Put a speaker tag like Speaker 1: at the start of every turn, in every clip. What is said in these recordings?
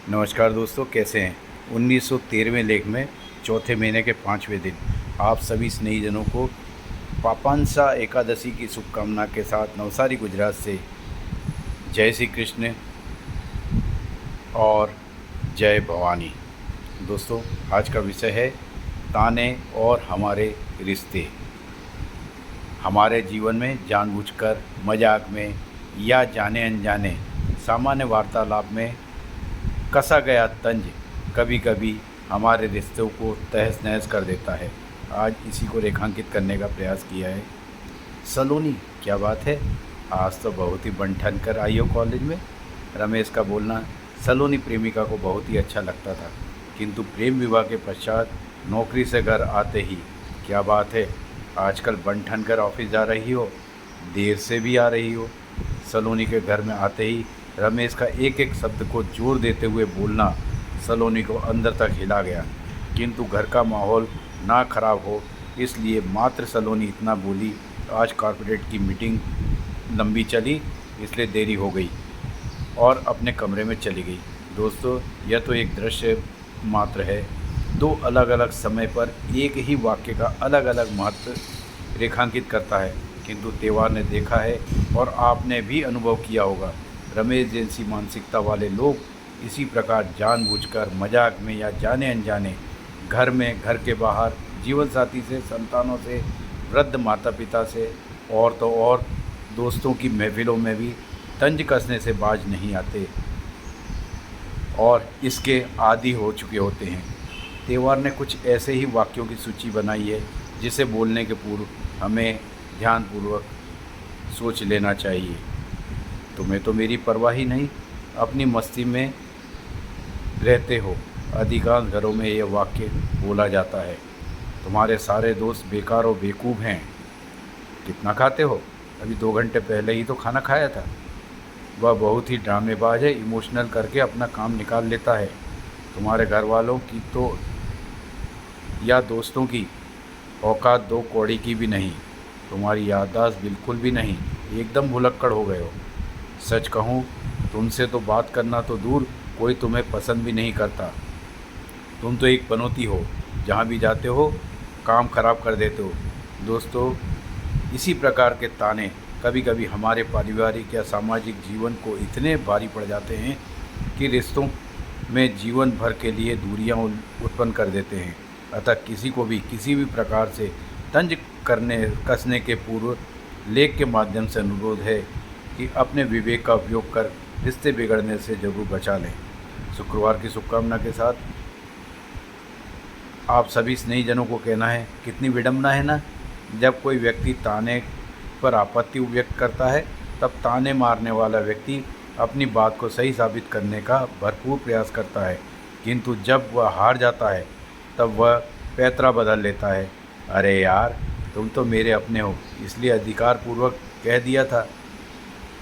Speaker 1: नमस्कार दोस्तों, कैसे हैं। 1913वें लेख में चौथे महीने के 5वें दिन आप सभी स्नेहीजनों को पापांसा एकादशी की शुभकामना के साथ नवसारी गुजरात से जय श्री कृष्ण और जय भवानी। दोस्तों, आज का विषय है ताने और हमारे रिश्ते। हमारे जीवन में जानबूझकर, मजाक में या जाने अनजाने सामान्य वार्तालाप में कसा गया तंज कभी कभी हमारे रिश्तों को तहस नहस कर देता है। आज इसी को रेखांकित करने का प्रयास किया है। सलोनी, क्या बात है, आज तो बहुत ही बन ठन कर आई हो कॉलेज में। रमेश का बोलना सलोनी प्रेमिका को बहुत ही अच्छा लगता था, किंतु प्रेम विवाह के पश्चात नौकरी से घर आते ही क्या बात है, आजकल बन ठन कर ऑफिस जा रही हो, देर से भी आ रही हो। सलोनी के घर में आते ही रमेश का एक एक शब्द को जोर देते हुए बोलना सलोनी को अंदर तक हिला गया, किंतु घर का माहौल ना खराब हो इसलिए मात्र सलोनी इतना बोली, आज कॉर्पोरेट की मीटिंग लंबी चली इसलिए देरी हो गई और अपने कमरे में चली गई। दोस्तों, यह तो एक दृश्य मात्र है, दो अलग अलग समय पर एक ही वाक्य का अलग अलग महत्व रेखांकित करता है, किंतु त्योहार ने देखा है और आपने भी अनुभव किया होगा। रमेश जैसी मानसिकता वाले लोग इसी प्रकार जानबूझकर, मजाक में या जाने अनजाने घर में, घर के बाहर, जीवन साथी से, संतानों से, वृद्ध माता पिता से और तो और दोस्तों की महफिलों में भी तंज कसने से बाज नहीं आते और इसके आदी हो चुके होते हैं। त्योहार ने कुछ ऐसे ही वाक्यों की सूची बनाई है जिसे बोलने के पूर्व हमें ध्यानपूर्वक सोच लेना चाहिए। तुम्हें तो मेरी परवाह ही नहीं, अपनी मस्ती में रहते हो। अधिकांश घरों में यह वाक्य बोला जाता है। तुम्हारे सारे दोस्त बेकार और बेवकूफ़ हैं। कितना खाते हो, अभी 2 घंटे पहले ही तो खाना खाया था। वह बहुत ही ड्रामेबाज है, इमोशनल करके अपना काम निकाल लेता है। तुम्हारे घर वालों की तो या दोस्तों की औकात 2 कौड़ी की भी नहीं। तुम्हारी याददाश्त बिल्कुल भी नहीं, एकदम भुलक्कड़ हो गए हो। सच कहूँ, तुमसे तो बात करना तो दूर, कोई तुम्हें पसंद भी नहीं करता। तुम तो एक पनौती हो, जहाँ भी जाते हो काम खराब कर देते हो। दोस्तों, इसी प्रकार के ताने कभी कभी हमारे पारिवारिक या सामाजिक जीवन को इतने भारी पड़ जाते हैं कि रिश्तों में जीवन भर के लिए दूरियां उत्पन्न कर देते हैं। अतः किसी को भी किसी भी प्रकार से तंज कसने के पूर्व लेख के माध्यम से अनुरोध है कि अपने विवेक का उपयोग कर रिश्ते बिगड़ने से जरूर बचा लें। शुक्रवार की शुभकामना के साथ आप सभी स्नेहीजनों को कहना है, कितनी विडंबना है ना, जब कोई व्यक्ति ताने पर आपत्ति व्यक्त करता है तब ताने मारने वाला व्यक्ति अपनी बात को सही साबित करने का भरपूर प्रयास करता है, किंतु जब वह हार जाता है तब वह पैतरा बदल लेता है। अरे यार, तुम तो मेरे अपने हो, इसलिए अधिकारपूर्वक कह दिया था।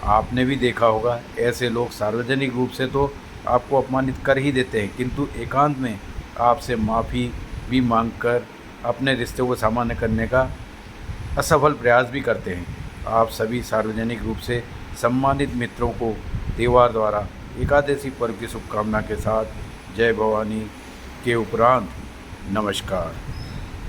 Speaker 1: आपने भी देखा होगा, ऐसे लोग सार्वजनिक रूप से तो आपको अपमानित कर ही देते हैं, किंतु एकांत में आपसे माफ़ी भी मांगकर अपने रिश्ते को सामान्य करने का असफल प्रयास भी करते हैं। आप सभी सार्वजनिक रूप से सम्मानित मित्रों को त्योहार द्वारा एकादशी पर्व की शुभकामना के साथ जय भवानी के उपरांत नमस्कार।